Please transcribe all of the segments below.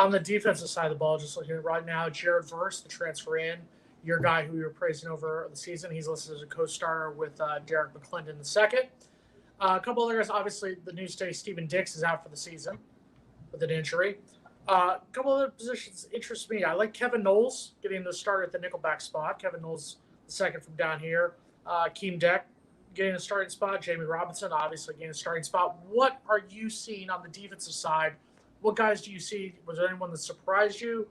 On the defensive side of the ball, just looking at it right now, Jared Verse, the transfer in, your guy who you were praising over the season, he's listed as a co-starter with Derek McClendon II. A couple other guys, obviously, the news today, Steven Dix is out for the season with an injury. A couple other positions interest me. I like Kevin Knowles getting the start at the nickelback spot. Kevin Knowles, the second from down here. Keem Deck getting a starting spot. Jamie Robinson, obviously, getting a starting spot. What are you seeing on the defensive side? What guys do you see? Was there anyone that surprised you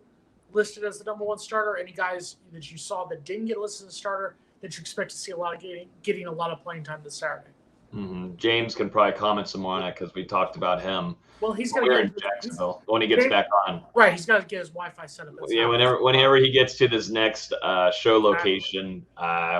listed as the number one starter? Any guys that you saw that didn't get listed as a starter that you expect to see a lot of getting a lot of playing time this Saturday? James can probably comment some more on that because we talked about him. Well, he's going to get in Jacksonville when he gets back on. Right, he's got to get his Wi-Fi set up. Yeah, whenever he gets to this next show location,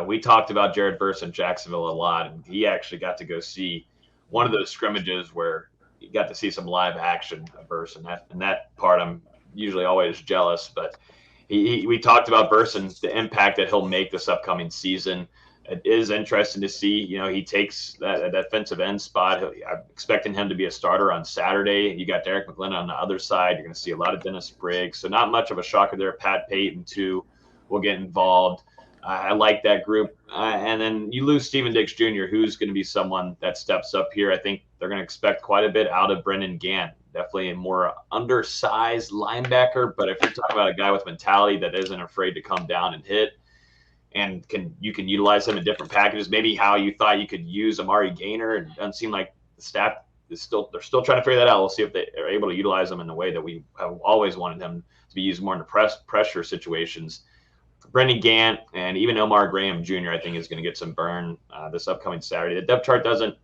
we talked about Jared Verse in Jacksonville a lot, and he actually got to go see one of those scrimmages where you got to see some live action of Verse, and that part I'm usually always jealous. But we talked about Verse and the impact that he'll make this upcoming season. It is interesting to see, he takes that defensive end spot. I'm expecting him to be a starter on Saturday. You got Derek McClendon on the other side. You're going to see a lot of Dennis Briggs. So not much of a shocker there. Pat Payton, too, will get involved. I like that group. And then you lose Steven Dix Jr., who's going to be someone that steps up here. I think they're going to expect quite a bit out of Brendan Gant. Definitely a more undersized linebacker. But if you're talking about a guy with mentality that isn't afraid to come down and hit, and you can utilize him in different packages. Maybe how you thought you could use Amari Gainer, and it doesn't seem like the staff is they're still trying to figure that out. We'll see if they are able to utilize him in the way that we have always wanted him to be used more in the pressure situations. Brendan Gant and even Omar Graham Jr. I think is going to get some burn this upcoming Saturday. The depth chart doesn't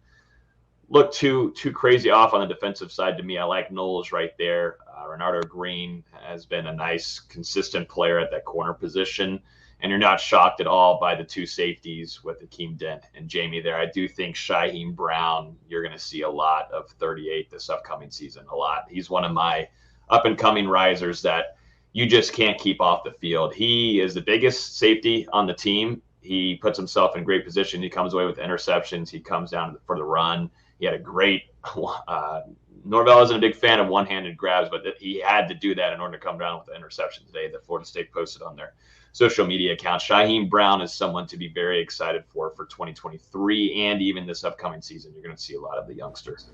look too crazy off on the defensive side to me. I like Knowles right there. Renardo Green has been a nice, consistent player at that corner position. And you're not shocked at all by the two safeties with Akeem Dent and Jamie there. I do think Shyheim Brown, you're going to see a lot of 38 this upcoming season, a lot. He's one of my up-and-coming risers that you just can't keep off the field. He is the biggest safety on the team. He puts himself in great position. He comes away with interceptions. He comes down for the run. He had a great Norvell isn't a big fan of one-handed grabs, but he had to do that in order to come down with the interception today that Florida State posted on their social media account. Shyheim Brown is someone to be very excited for 2023 and even this upcoming season. You're going to see a lot of the youngsters.